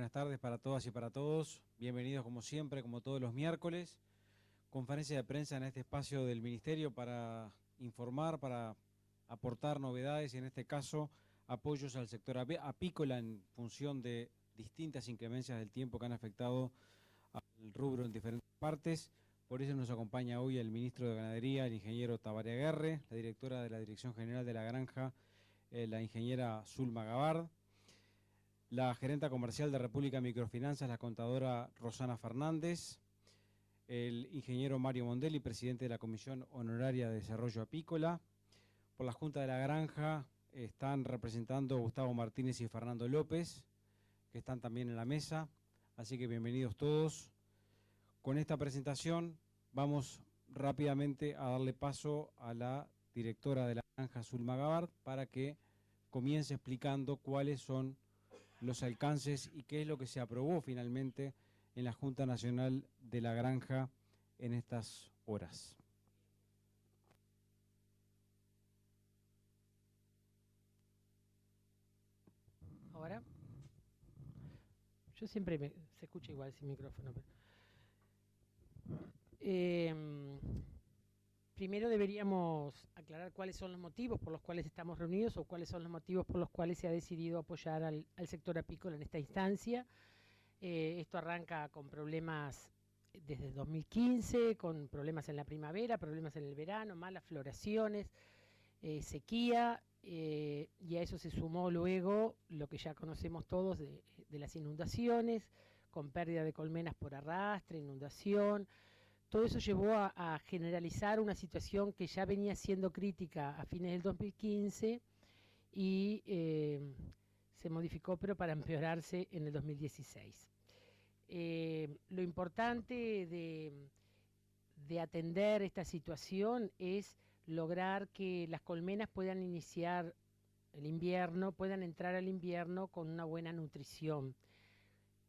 buenas tardes para todas y para todos. Bienvenidos como siempre, como todos los miércoles. Conferencia de prensa en este espacio del Ministerio para informar, para aportar novedades y en este caso apoyos al sector apícola en función de distintas inclemencias del tiempo que han afectado al rubro en diferentes partes. Por eso nos acompaña hoy el ministro de Ganadería, el ingeniero Tabaré Aguerre, la directora de la Dirección General de la Granja, la ingeniera Zulma Gavard, la gerenta comercial de República Microfinanzas, la contadora Rosana Fernández, el ingeniero Mario Mondelli, presidente de la Comisión Honoraria de Desarrollo Apícola. Por la Junta de la Granja están representando Gustavo Martínez y Fernando López, que están también en la mesa, así que bienvenidos todos. Con esta presentación vamos rápidamente a darle paso a la directora de la Granja, Zulma Gavard, para que comience explicando cuáles son los alcances y qué es lo que se aprobó finalmente en la Junta Nacional de la Granja en estas horas. Ahora, yo siempre se escucha igual sin micrófono. Pero, primero deberíamos aclarar cuáles son los motivos por los cuales estamos reunidos o cuáles son los motivos por los cuales se ha decidido apoyar al sector apícola en esta instancia. Esto arranca con problemas desde el 2015, con problemas en la primavera, problemas en el verano, malas floraciones, sequía, y a eso se sumó luego lo que ya conocemos todos de las inundaciones, con pérdida de colmenas por arrastre, inundación. Todo eso llevó a generalizar una situación que ya venía siendo crítica a fines del 2015 y se modificó, pero para empeorarse en el 2016. Lo importante de atender esta situación es lograr que las colmenas puedan iniciar el invierno, puedan entrar al invierno con una buena nutrición.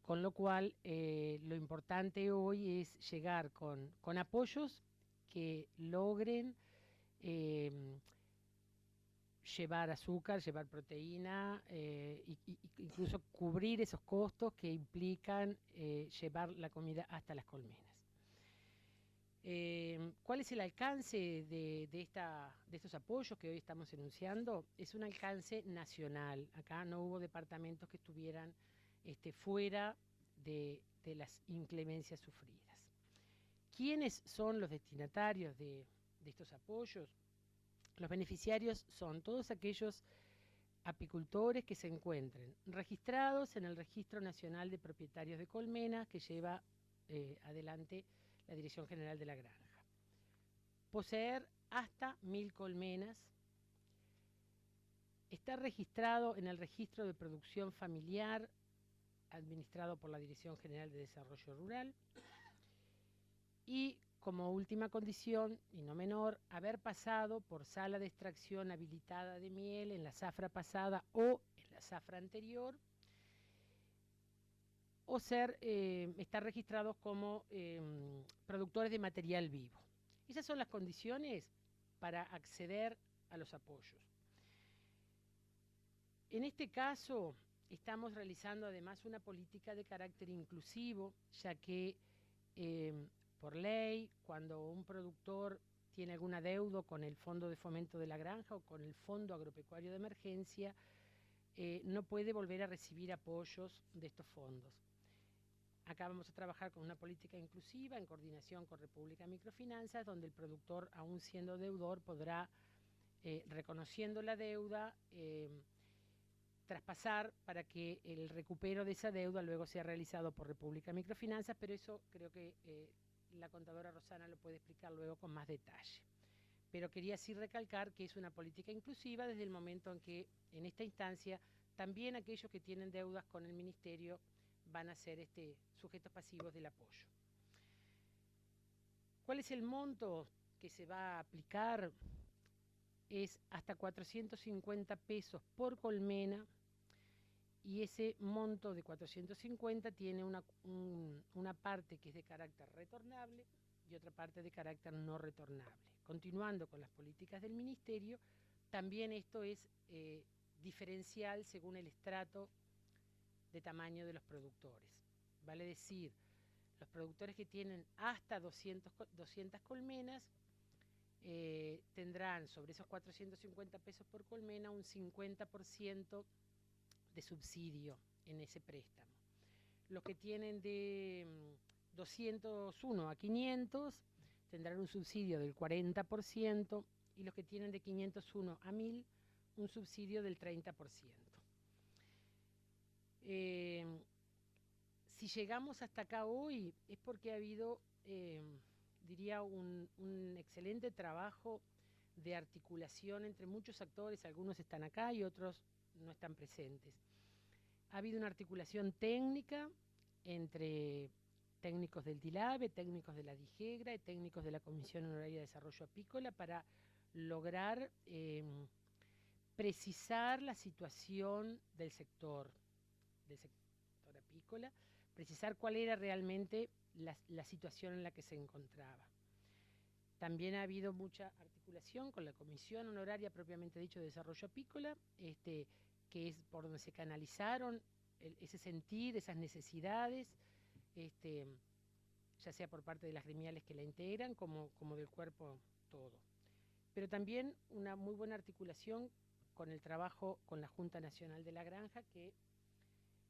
Con lo cual, lo importante hoy es llegar con apoyos que logren llevar azúcar, llevar proteína, incluso cubrir esos costos que implican llevar la comida hasta las colmenas. ¿Cuál es el alcance de estos apoyos que hoy estamos enunciando? Es un alcance nacional. Acá no hubo departamentos que estuvieran fuera de las inclemencias sufridas. ¿Quiénes son los destinatarios de estos apoyos? Los beneficiarios son todos aquellos apicultores que se encuentren registrados en el Registro Nacional de Propietarios de Colmenas que lleva adelante la Dirección General de la Granja. Poseer hasta 1000 colmenas, estar registrado en el Registro de Producción Familiar administrado por la Dirección General de Desarrollo Rural y, como última condición, y no menor, haber pasado por sala de extracción habilitada de miel en la zafra pasada o en la zafra anterior, o estar registrados como productores de material vivo. Esas son las condiciones para acceder a los apoyos. En este caso, estamos realizando además una política de carácter inclusivo, ya que por ley, cuando un productor tiene algún adeudo con el Fondo de Fomento de la Granja o con el Fondo Agropecuario de Emergencia, no puede volver a recibir apoyos de estos fondos. Acá vamos a trabajar con una política inclusiva en coordinación con República Microfinanzas, donde el productor, aún siendo deudor, podrá, reconociendo la deuda, traspasar para que el recupero de esa deuda luego sea realizado por República Microfinanzas, pero eso creo que la contadora Rosana lo puede explicar luego con más detalle. Pero quería sí recalcar que es una política inclusiva desde el momento en que en esta instancia también aquellos que tienen deudas con el Ministerio van a ser sujetos pasivos del apoyo. ¿Cuál es el monto que se va a aplicar? Es hasta 450 pesos por colmena y ese monto de 450 tiene una parte que es de carácter retornable y otra parte de carácter no retornable. Continuando con las políticas del Ministerio, también esto es diferencial según el estrato de tamaño de los productores. Vale decir, los productores que tienen hasta 200 colmenas tendrán sobre esos 450 pesos por colmena un 50% de subsidio en ese préstamo. Los que tienen de 201 a 500 tendrán un subsidio del 40% y los que tienen de 501 a 1000 un subsidio del 30%. Si llegamos hasta acá hoy es porque ha habido, diría, un excelente trabajo de articulación entre muchos actores, algunos están acá y otros no están presentes. Ha habido una articulación técnica entre técnicos del DILABE, técnicos de la DIGEGRA y técnicos de la Comisión Honoraria de Desarrollo Apícola para lograr precisar la situación del sector apícola, precisar cuál era realmente la situación en la que se encontraba. También ha habido mucha articulación con la Comisión Honoraria propiamente dicho de Desarrollo Apícola, que es por donde se canalizaron ese sentir, esas necesidades, ya sea por parte de las gremiales que la integran como del cuerpo todo. Pero también una muy buena articulación con el trabajo con la Junta Nacional de la Granja, que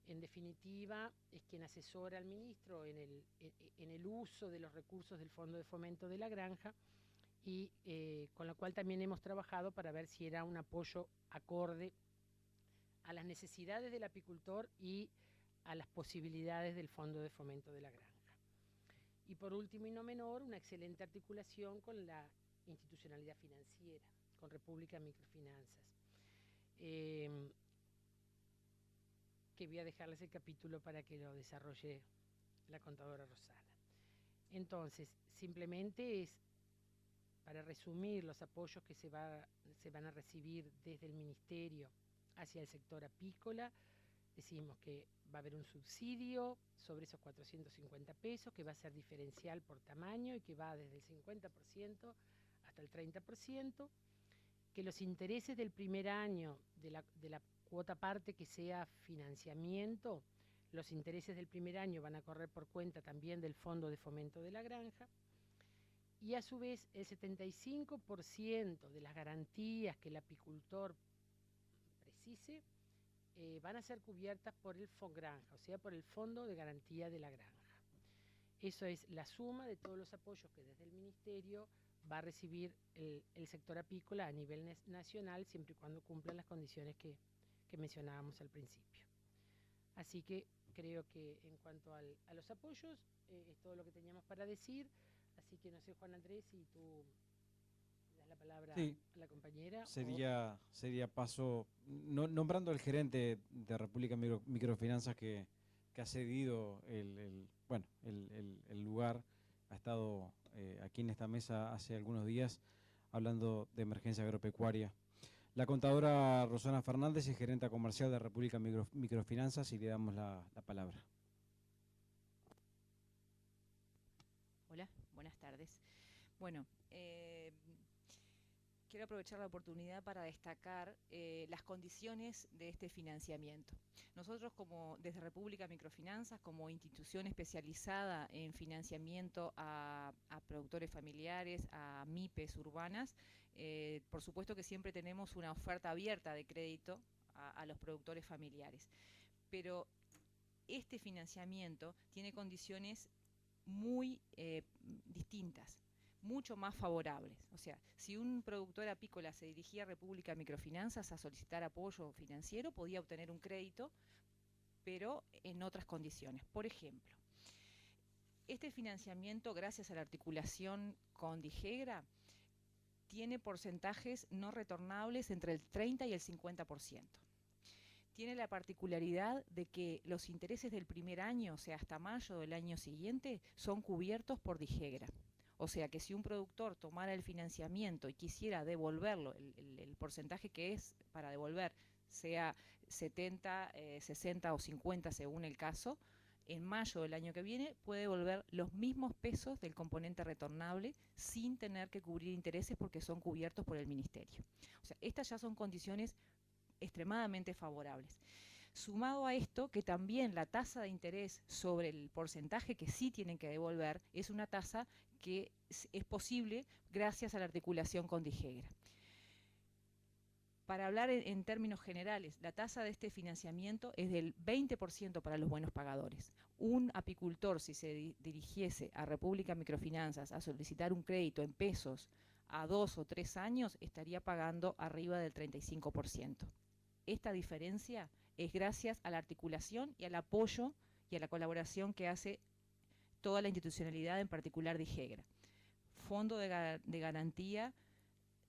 en definitiva es quien asesora al ministro en el uso de los recursos del Fondo de Fomento de la Granja y con la cual también hemos trabajado para ver si era un apoyo acorde a las necesidades del apicultor y a las posibilidades del Fondo de Fomento de la Granja. Y por último y no menor, una excelente articulación con la institucionalidad financiera, con República Microfinanzas. Que voy a dejarles el capítulo para que lo desarrolle la contadora Rosana. Entonces, simplemente es, para resumir, los apoyos que se van a recibir desde el Ministerio hacia el sector apícola. Decimos que va a haber un subsidio sobre esos 450 pesos, que va a ser diferencial por tamaño y que va desde el 50% hasta el 30%, que los intereses del primer año de la cuota parte que sea financiamiento, los intereses del primer año van a correr por cuenta también del Fondo de Fomento de la Granja, y a su vez el 75% de las garantías que el apicultor precise van a ser cubiertas por el FONGRANJA, o sea, por el Fondo de Garantía de la Granja. Eso es la suma de todos los apoyos que desde el Ministerio va a recibir el sector apícola a nivel nacional, siempre y cuando cumplan las condiciones que mencionábamos al principio. Así que creo que en cuanto a los apoyos, es todo lo que teníamos para decir. Así que no sé, Juan Andrés, si tú das la palabra a la compañera. Sería paso, nombrando al gerente de República Microfinanzas que ha cedido el lugar, ha estado aquí en esta mesa hace algunos días hablando de emergencia agropecuaria. La contadora Rosana Fernández es gerenta comercial de República Microfinanzas y le damos la palabra. Hola, buenas tardes. Bueno, quiero aprovechar la oportunidad para destacar las condiciones de este financiamiento. Nosotros desde República Microfinanzas, como institución especializada en financiamiento a productores familiares, a MIPES urbanas, por supuesto que siempre tenemos una oferta abierta de crédito a los productores familiares. Pero este financiamiento tiene condiciones muy distintas, mucho más favorables. O sea, si un productor apícola se dirigía a República Microfinanzas a solicitar apoyo financiero, podía obtener un crédito, pero en otras condiciones. Por ejemplo, este financiamiento, gracias a la articulación con DIGEGRA, tiene porcentajes no retornables entre el 30 y el 50%. Tiene la particularidad de que los intereses del primer año, o sea, hasta mayo del año siguiente, son cubiertos por DIGEGRA. O sea que si un productor tomara el financiamiento y quisiera devolverlo, el porcentaje que es para devolver, sea 70, 60 o 50 según el caso, en mayo del año que viene puede devolver los mismos pesos del componente retornable sin tener que cubrir intereses porque son cubiertos por el Ministerio. O sea, estas ya son condiciones extremadamente favorables. Sumado a esto, que también la tasa de interés sobre el porcentaje que sí tienen que devolver es una tasa que es posible gracias a la articulación con Dijegra. Para hablar en términos generales, la tasa de este financiamiento es del 20% para los buenos pagadores. Un apicultor, si se dirigiese a República Microfinanzas a solicitar un crédito en pesos a 2 o 3 años, estaría pagando arriba del 35%. Esta diferencia es gracias a la articulación y al apoyo y a la colaboración que hace toda la institucionalidad, en particular Dijegra. Fondo de garantía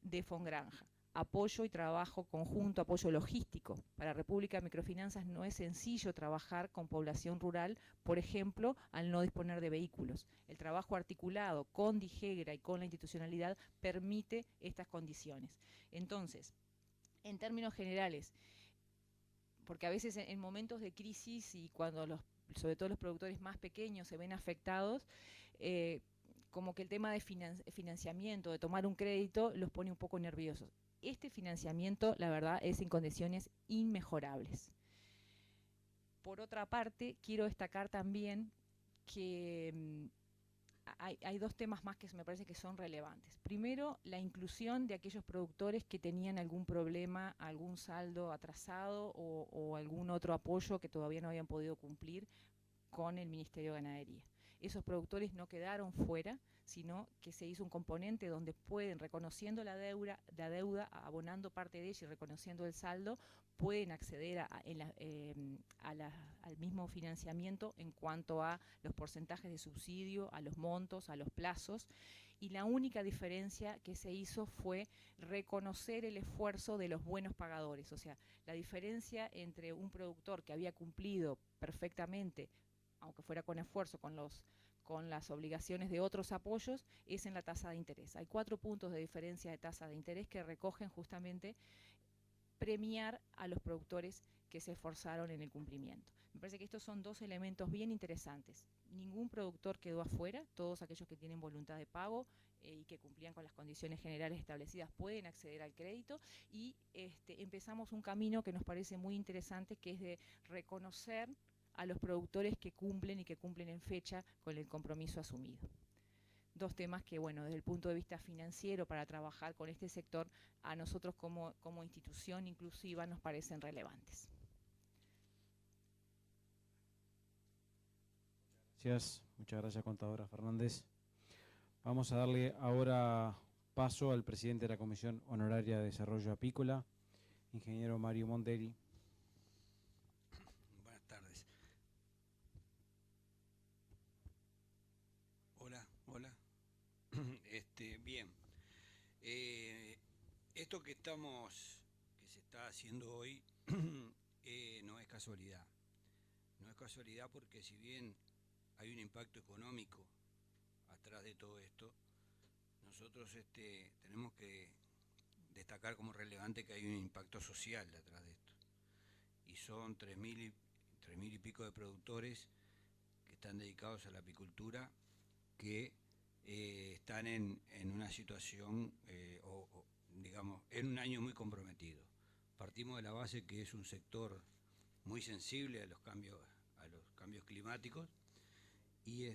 de Fongranja. Apoyo y trabajo conjunto, apoyo logístico. Para República Microfinanzas no es sencillo trabajar con población rural, por ejemplo, al no disponer de vehículos. El trabajo articulado con Dijegra y con la institucionalidad permite estas condiciones. Entonces, en términos generales, porque a veces en momentos de crisis y cuando sobre todo los productores más pequeños se ven afectados, como que el tema de financiamiento, de tomar un crédito, los pone un poco nerviosos. Este financiamiento, la verdad, es en condiciones inmejorables. Por otra parte, quiero destacar también que hay dos temas más que me parece que son relevantes. Primero, la inclusión de aquellos productores que tenían algún problema, algún saldo atrasado o algún otro apoyo que todavía no habían podido cumplir con el Ministerio de Ganadería. Esos productores no quedaron fuera, sino que se hizo un componente donde pueden, reconociendo la deuda, abonando parte de ella y reconociendo el saldo, pueden acceder al mismo financiamiento en cuanto a los porcentajes de subsidio, a los montos, a los plazos. Y la única diferencia que se hizo fue reconocer el esfuerzo de los buenos pagadores. O sea, la diferencia entre un productor que había cumplido perfectamente, aunque fuera con esfuerzo, con las obligaciones de otros apoyos, es en la tasa de interés. Hay 4 puntos de diferencia de tasa de interés que recogen justamente premiar a los productores que se esforzaron en el cumplimiento. Me parece que estos son 2 elementos bien interesantes. Ningún productor quedó afuera, todos aquellos que tienen voluntad de pago y que cumplían con las condiciones generales establecidas pueden acceder al crédito, y empezamos un camino que nos parece muy interesante, que es de reconocer a los productores que cumplen y que cumplen en fecha con el compromiso asumido. 2 temas que, bueno, desde el punto de vista financiero, para trabajar con este sector, a nosotros como institución inclusiva nos parecen relevantes. Muchas gracias, contadora Fernández. Vamos a darle ahora paso al presidente de la Comisión Honoraria de Desarrollo Apícola, ingeniero Mario Monderi. Buenas tardes. Hola. Bien. Esto que se está haciendo hoy no es casualidad. No es casualidad porque, si bien hay un impacto económico atrás de todo esto, nosotros tenemos que destacar como relevante que hay un impacto social detrás de esto. Y son 3.000 y pico de productores que están dedicados a la apicultura, que están en una situación, digamos, en un año muy comprometido. Partimos de la base que es un sector muy sensible a los cambios climáticos, y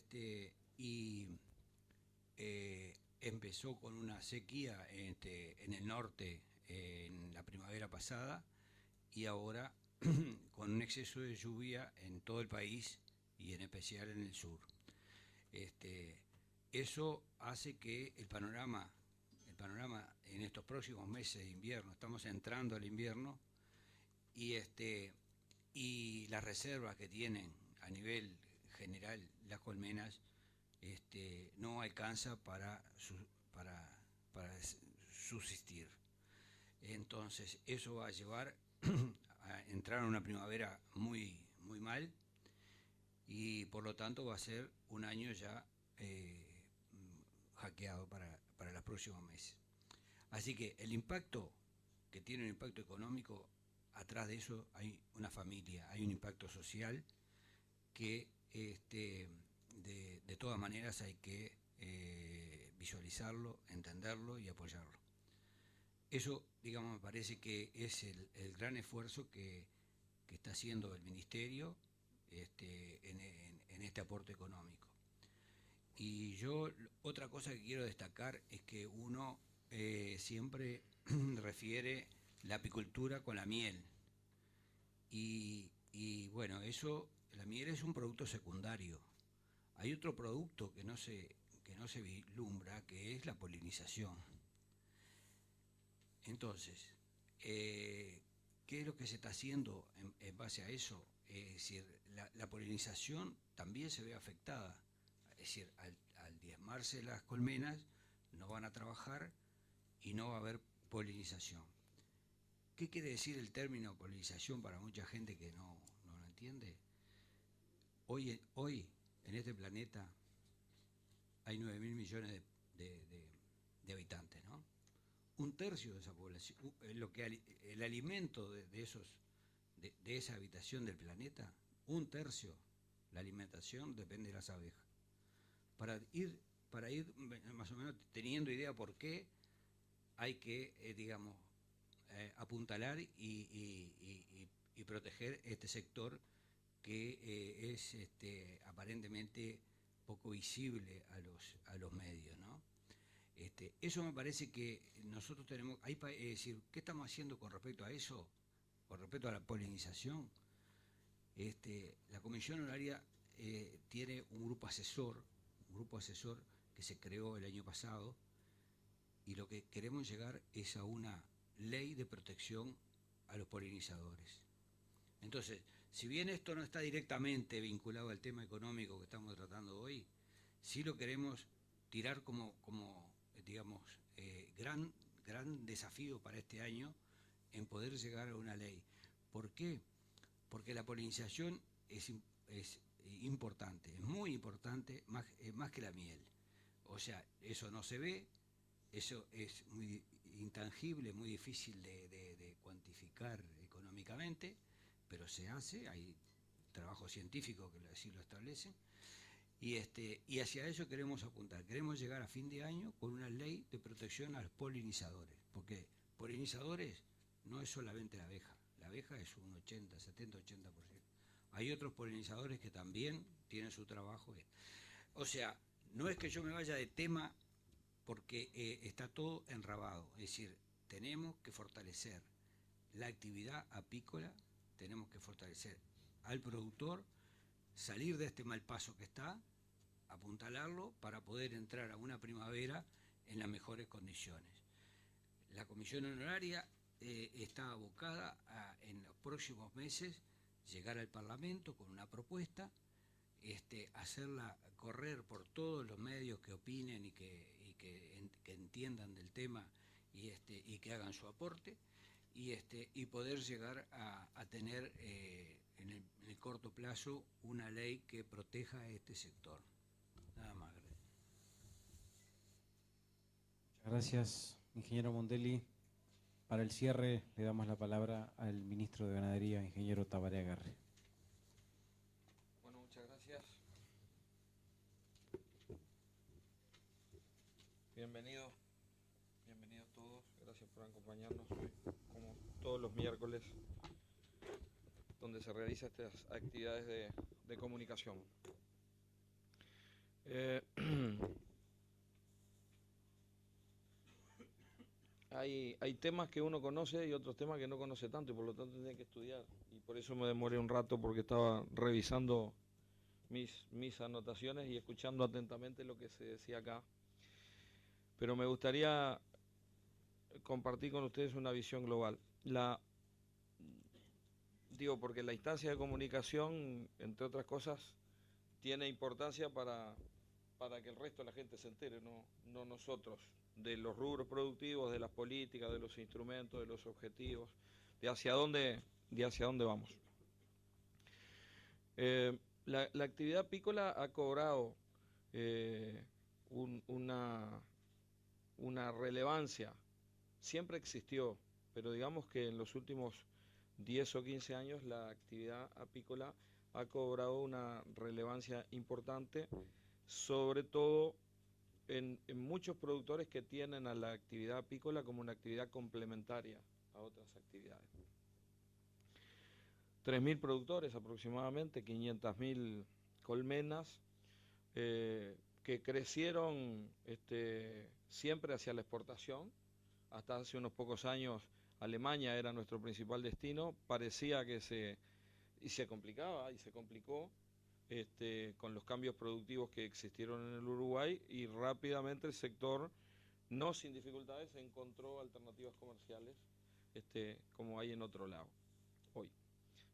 empezó con una sequía en el norte en la primavera pasada, y ahora con un exceso de lluvia en todo el país y en especial en el sur. Eso hace que el panorama en estos próximos meses de invierno, estamos entrando al invierno, y las reservas que tienen a nivel general las colmenas no alcanza para subsistir. Entonces eso va a llevar a entrar en una primavera muy, muy mal, y por lo tanto va a ser un año ya hackeado para los próximos meses. Así que el impacto que tiene, un impacto económico, atrás de eso hay una familia, hay un impacto social que de todas maneras hay que visualizarlo, entenderlo y apoyarlo. Eso, digamos, me parece que es el gran esfuerzo que que está haciendo el Ministerio en este aporte económico. Y yo, otra cosa que quiero destacar es que uno siempre refiere la apicultura con la miel. Y bueno, eso, la miel es un producto secundario. Hay otro producto que no se vislumbra, que es la polinización. Entonces, ¿qué es lo que se está haciendo en base a eso? Es decir, la polinización también se ve afectada. Es decir, al diezmarse las colmenas, no van a trabajar y no va a haber polinización. ¿Qué quiere decir el término polinización para mucha gente que no lo entiende? Hoy en este planeta hay 9.000 millones de habitantes, ¿no? Un tercio de esa población, el alimento de esa habitación del planeta, un tercio, la alimentación depende de las abejas. Para ir más o menos teniendo idea por qué hay que, apuntalar y proteger este sector que es aparentemente poco visible a los medios, ¿no? Eso me parece que nosotros tenemos, es decir, ¿qué estamos haciendo con respecto a eso? Con respecto a la polinización. La Comisión Honoraria tiene un grupo asesor que se creó el año pasado, y lo que queremos llegar es a una ley de protección a los polinizadores. Entonces, si bien esto no está directamente vinculado al tema económico que estamos tratando hoy, sí lo queremos tirar como gran desafío para este año en poder llegar a una ley. ¿Por qué? Porque la polinización es importante, es muy importante, más que la miel. O sea, eso no se ve, eso es muy intangible, muy difícil de cuantificar económicamente, pero se hace, hay trabajos científicos que así lo establecen, y hacia eso queremos apuntar. Queremos llegar a fin de año con una ley de protección a los polinizadores, porque polinizadores no es solamente la abeja es un 80, 70, 80%. Hay otros polinizadores que también tienen su trabajo. O sea, no es que yo me vaya de tema porque está todo enrabado. Es decir, tenemos que fortalecer la actividad apícola, tenemos que fortalecer al productor, salir de este mal paso que está, apuntalarlo para poder entrar a una primavera en las mejores condiciones. La Comisión Honoraria está abocada a, en los próximos meses, llegar al Parlamento con una propuesta, hacerla correr por todos los medios que opinen y que entiendan del tema y que hagan su aporte, y poder llegar a tener en el corto plazo una ley que proteja a este sector. Nada más. Muchas gracias, ingeniero Mondelli. Para el cierre le damos la palabra al ministro de Ganadería, ingeniero Tabaré Agarre. Bueno, muchas gracias. Bienvenidos todos. Gracias por acompañarnos hoy, como todos los miércoles, donde se realizan estas actividades de comunicación. Hay temas que uno conoce y otros temas que no conoce tanto, y por lo tanto tiene que estudiar. Y por eso me demoré un rato, porque estaba revisando mis anotaciones y escuchando atentamente lo que se decía acá. Pero me gustaría compartir con ustedes una visión global. Porque la instancia de comunicación, entre otras cosas, tiene importancia para que el resto de la gente se entere, no nosotros, de los rubros productivos, de las políticas, de los instrumentos, de los objetivos, de hacia dónde vamos. La actividad apícola ha cobrado una relevancia, siempre existió, pero digamos que en los últimos 10 o 15 años la actividad apícola ha cobrado una relevancia importante, sobre todo en muchos productores que tienen a la actividad apícola como una actividad complementaria a otras actividades. 3.000 productores aproximadamente, 500.000 colmenas, que crecieron siempre hacia la exportación. Hasta hace unos pocos años Alemania era nuestro principal destino. Parecía que se complicaba y se complicó con los cambios productivos que existieron en el Uruguay, y rápidamente el sector, no sin dificultades, encontró alternativas comerciales como hay en otro lado hoy,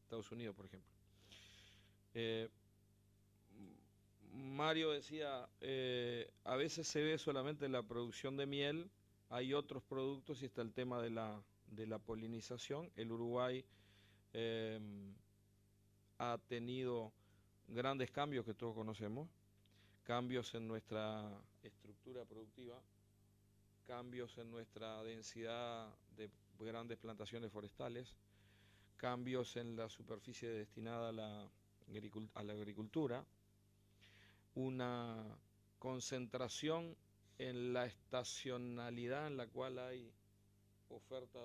Estados Unidos, por ejemplo. Mario decía, a veces se ve solamente la producción de miel, hay otros productos y está el tema de la polinización. El Uruguay ha tenido grandes cambios que todos conocemos, cambios en nuestra estructura productiva, cambios en nuestra densidad de grandes plantaciones forestales, cambios en la superficie destinada a la agricultura, una concentración en la estacionalidad en la cual hay oferta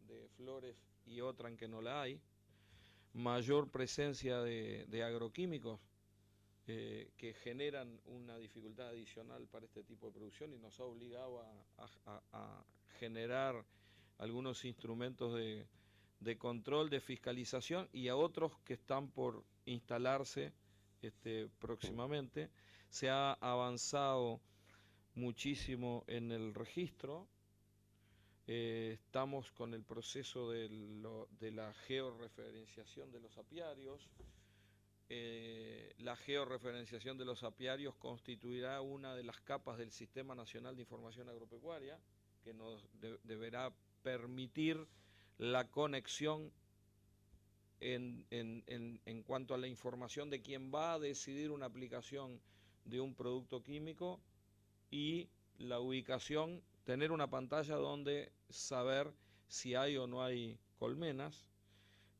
de flores y otra en que no la hay, mayor presencia de agroquímicos que generan una dificultad adicional para este tipo de producción, y nos ha obligado a generar algunos instrumentos de control, de fiscalización, y a otros que están por instalarse próximamente. Se ha avanzado muchísimo en el registro. Estamos con el proceso de la georreferenciación de los apiarios. La georreferenciación de los apiarios constituirá una de las capas del Sistema Nacional de Información Agropecuaria, que nos deberá permitir la conexión en cuanto a la información de quién va a decidir una aplicación de un producto químico, y la ubicación, tener una pantalla donde saber si hay o no hay colmenas.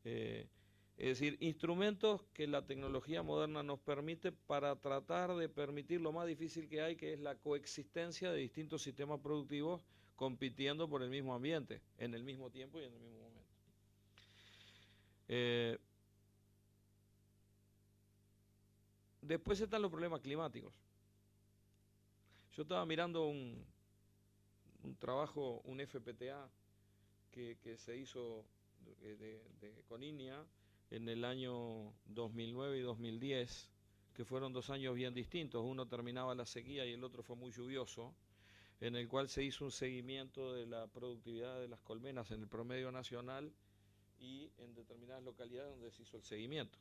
Es decir, instrumentos que la tecnología moderna nos permite para tratar de permitir lo más difícil que hay, que es la coexistencia de distintos sistemas productivos compitiendo por el mismo ambiente, en el mismo tiempo y en el mismo momento. Después están los problemas climáticos. Yo estaba mirando un trabajo, un FPTA que se hizo con INIA en el año 2009 y 2010, que fueron 2 años bien distintos. Uno terminaba la sequía y el otro fue muy lluvioso, en el cual se hizo un seguimiento de la productividad de las colmenas en el promedio nacional y en determinadas localidades donde se hizo el seguimiento.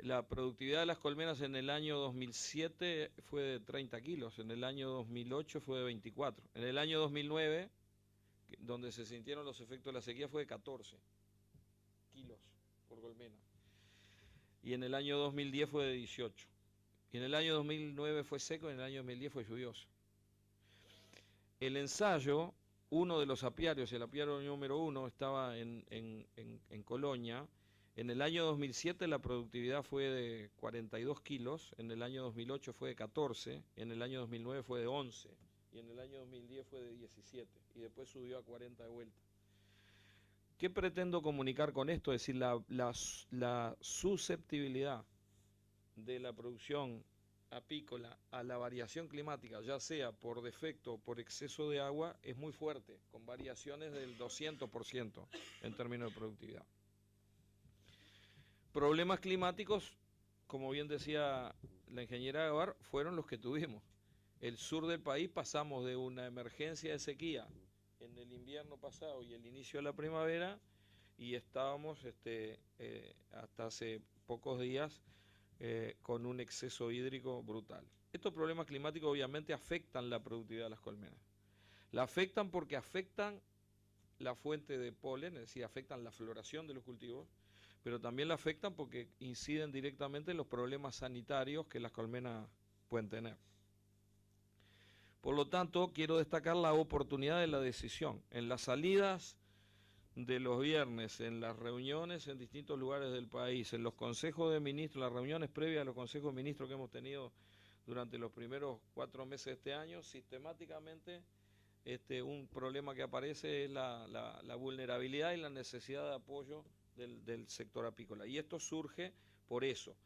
La productividad de las colmenas en el año 2007 fue de 30 kilos, en el año 2008 fue de 24, en el año 2009, donde se sintieron los efectos de la sequía, fue de 14 kilos por colmena, y en el año 2010 fue de 18, y en el año 2009 fue seco, y en el año 2010 fue lluvioso. El ensayo, uno de los apiarios, el apiario número 1, estaba en Colonia. En el año 2007 la productividad fue de 42 kilos, en el año 2008 fue de 14, en el año 2009 fue de 11, y en el año 2010 fue de 17, y después subió a 40 de vuelta. ¿Qué pretendo comunicar con esto? Es decir, la susceptibilidad de la producción apícola a la variación climática, ya sea por defecto o por exceso de agua, es muy fuerte, con variaciones del 200% en términos de productividad. Problemas climáticos, como bien decía la ingeniera Gavar, fueron los que tuvimos. El sur del país pasamos de una emergencia de sequía en el invierno pasado y el inicio de la primavera, y estábamos hasta hace pocos días con un exceso hídrico brutal. Estos problemas climáticos obviamente afectan la productividad de las colmenas. La afectan porque afectan la fuente de polen, es decir, afectan la floración de los cultivos, pero también la afectan porque inciden directamente en los problemas sanitarios que las colmenas pueden tener. Por lo tanto, quiero destacar la oportunidad de la decisión. En las salidas de los viernes, en las reuniones en distintos lugares del país, en los consejos de ministros, las reuniones previas a los consejos de ministros que hemos tenido durante los primeros 4 meses de este año, sistemáticamente un problema que aparece es la vulnerabilidad y la necesidad de apoyo del sector apícola. Y esto surge por eso.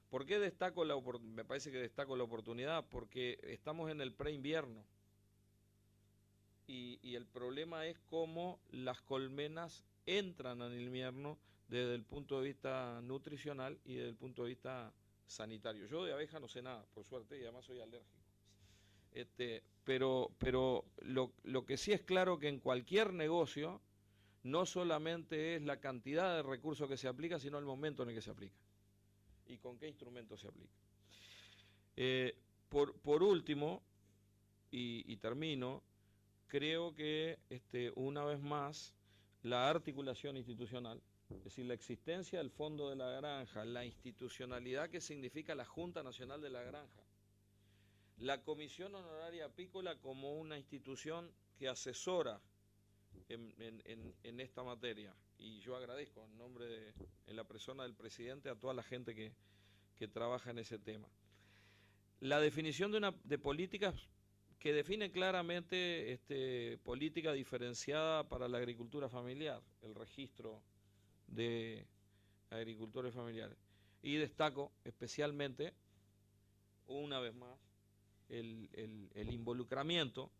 ¿Por qué destaco me parece que destaco la oportunidad? Porque estamos en el preinvierno y el problema es cómo las colmenas entran en el invierno desde el punto de vista nutricional y desde el punto de vista sanitario. Yo de abeja no sé nada, por suerte, y además soy alérgico. Pero lo que sí es claro que en cualquier negocio no solamente es la cantidad de recursos que se aplica, sino el momento en el que se aplica y con qué instrumento se aplica. Por último, y termino, creo que una vez más la articulación institucional, es decir, la existencia del Fondo de la Granja, la institucionalidad que significa la Junta Nacional de la Granja, la Comisión Honoraria Apícola como una institución que asesora en esta materia, y yo agradezco en la persona del presidente a toda la gente que trabaja en ese tema. La definición de políticas que define claramente política diferenciada para la agricultura familiar, el registro de agricultores familiares. Y destaco especialmente, una vez más, el involucramiento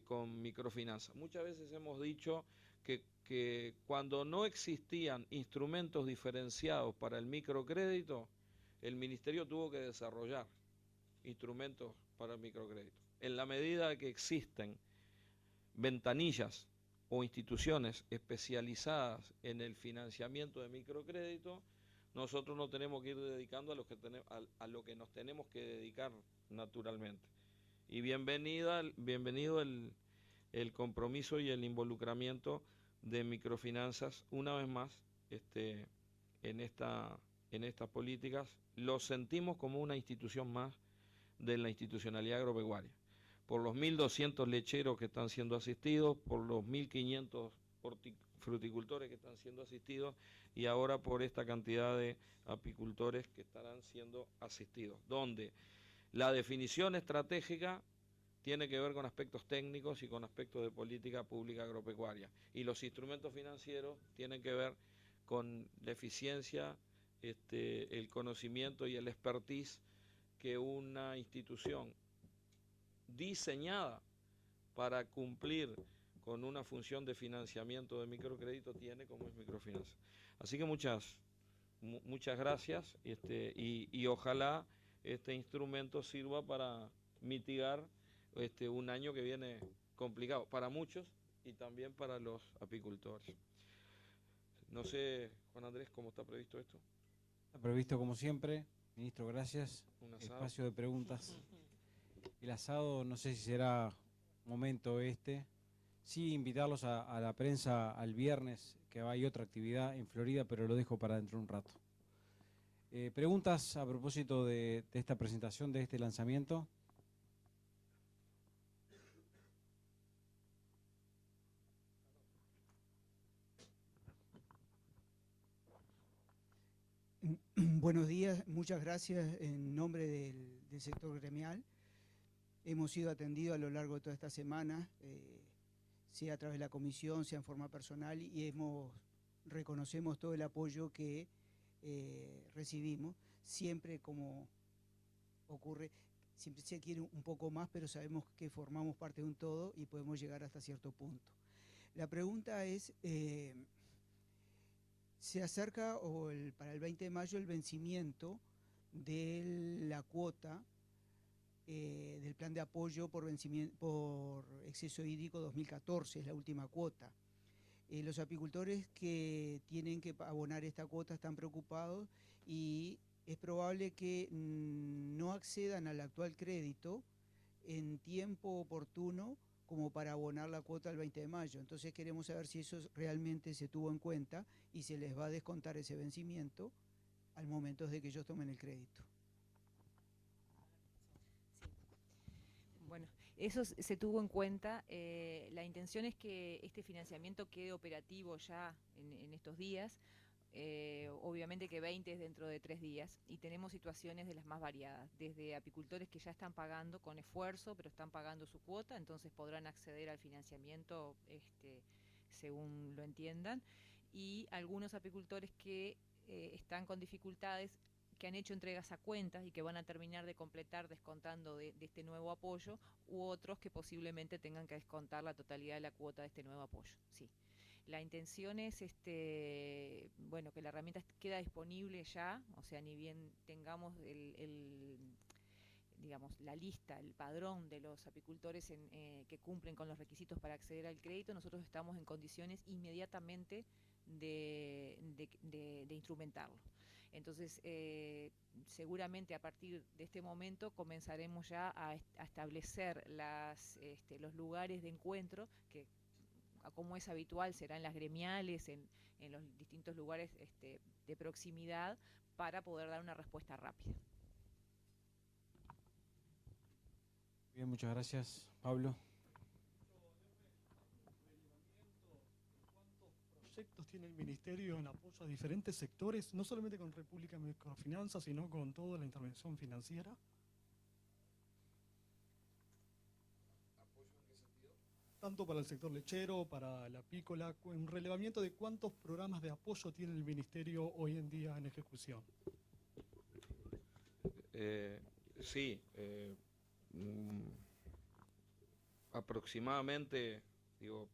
con microfinanzas. Muchas veces hemos dicho que cuando no existían instrumentos diferenciados para el microcrédito, el Ministerio tuvo que desarrollar instrumentos para el microcrédito. En la medida que existen ventanillas o instituciones especializadas en el financiamiento de microcrédito, nosotros nos tenemos que ir dedicando a lo que nos tenemos que dedicar naturalmente. Y bienvenido el compromiso y el involucramiento de microfinanzas una vez más en estas políticas. Lo sentimos como una institución más de la institucionalidad agropecuaria, por los 1.200 lecheros que están siendo asistidos, por los 1.500 fruticultores que están siendo asistidos y ahora por esta cantidad de apicultores que estarán siendo asistidos, donde la definición estratégica tiene que ver con aspectos técnicos y con aspectos de política pública agropecuaria, y los instrumentos financieros tienen que ver con la eficiencia, el conocimiento y el expertise que una institución diseñada para cumplir con una función de financiamiento de microcrédito tiene, como es microfinanza. Así que muchas gracias y ojalá este instrumento sirva para mitigar un año que viene complicado para muchos y también para los apicultores. No sé, Juan Andrés, ¿cómo está previsto esto? Está previsto como siempre. Ministro, gracias. Un asado. Espacio de preguntas. El asado, no sé si será momento Sí, invitarlos a la prensa al viernes, que hay otra actividad en Florida, pero lo dejo para dentro de un rato. Preguntas a propósito de esta presentación, de este lanzamiento. Buenos días, muchas gracias en nombre del sector gremial. Hemos sido atendidos a lo largo de toda esta semana, sea a través de la comisión, sea en forma personal, y reconocemos todo el apoyo que recibimos. Siempre, como ocurre, siempre se quiere un poco más, pero sabemos que formamos parte de un todo y podemos llegar hasta cierto punto. La pregunta es... se acerca para el 20 de mayo el vencimiento de la cuota del plan de apoyo por exceso hídrico 2014, es la última cuota. Los apicultores que tienen que abonar esta cuota están preocupados y es probable que no accedan al actual crédito en tiempo oportuno como para abonar la cuota el 20 de mayo. Entonces queremos saber si eso realmente se tuvo en cuenta y se les va a descontar ese vencimiento al momento de que ellos tomen el crédito. Sí. Bueno, eso se tuvo en cuenta. La intención es que este financiamiento quede operativo ya en estos días. obviamente que 20 es dentro de 3 días, y tenemos situaciones de las más variadas, desde apicultores que ya están pagando con esfuerzo, pero están pagando su cuota, entonces podrán acceder al financiamiento según lo entiendan, y algunos apicultores que están con dificultades, que han hecho entregas a cuentas y que van a terminar de completar descontando de este nuevo apoyo, u otros que posiblemente tengan que descontar la totalidad de la cuota de este nuevo apoyo. Sí. La intención es bueno, que la herramienta queda disponible ya, o sea, ni bien tengamos digamos, la lista, el padrón de los apicultores que cumplen con los requisitos para acceder al crédito, nosotros estamos en condiciones inmediatamente de instrumentarlo. Entonces, seguramente a partir de este momento comenzaremos ya a establecer los lugares de encuentro que, como es habitual, serán las gremiales, en los distintos lugares de proximidad, para poder dar una respuesta rápida. Bien, muchas gracias, Pablo. ¿Proyectos tiene el Ministerio en apoyo a diferentes sectores, no solamente con República Microfinanzas, sino con toda la intervención financiera? Tanto para el sector lechero, para la apícola, un relevamiento de cuántos programas de apoyo tiene el Ministerio hoy en día en ejecución. Sí, aproximadamente, digo,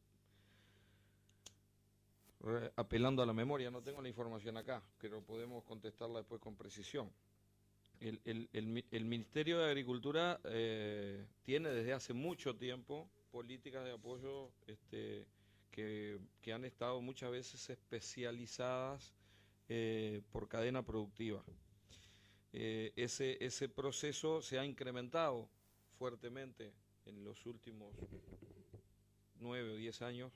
apelando a la memoria, no tengo la información acá, pero podemos contestarla después con precisión. El Ministerio de Agricultura tiene desde hace mucho tiempo políticas de apoyo que han estado muchas veces especializadas por cadena productiva. Ese proceso se ha incrementado fuertemente en los últimos 9 o 10 años,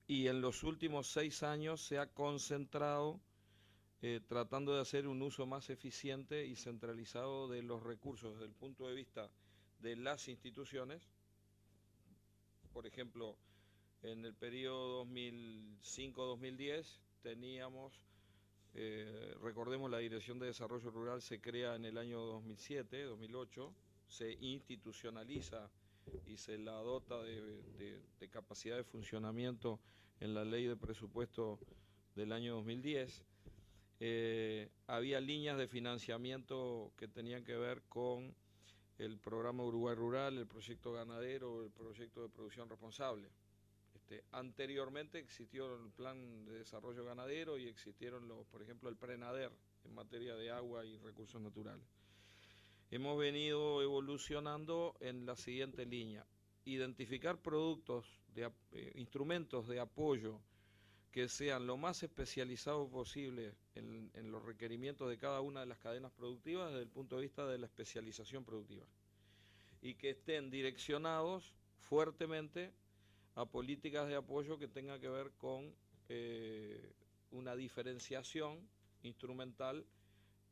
y en los últimos 6 años se ha concentrado tratando de hacer un uso más eficiente y centralizado de los recursos desde el punto de vista de las instituciones. Por ejemplo, en el periodo 2005-2010 teníamos, recordemos, la Dirección de Desarrollo Rural se crea en el año 2007, 2008, se institucionaliza y se la dota de capacidad de funcionamiento en la Ley de Presupuesto del año 2010. Había líneas de financiamiento que tenían que ver con el programa Uruguay Rural, el proyecto ganadero, el proyecto de producción responsable. Anteriormente existió el plan de desarrollo ganadero y existieron, por ejemplo, el PRENADER en materia de agua y recursos naturales. Hemos venido evolucionando en la siguiente línea: identificar productos, instrumentos de apoyo que sean lo más especializados posible en los requerimientos de cada una de las cadenas productivas desde el punto de vista de la especialización productiva, y que estén direccionados fuertemente a políticas de apoyo que tengan que ver con una diferenciación instrumental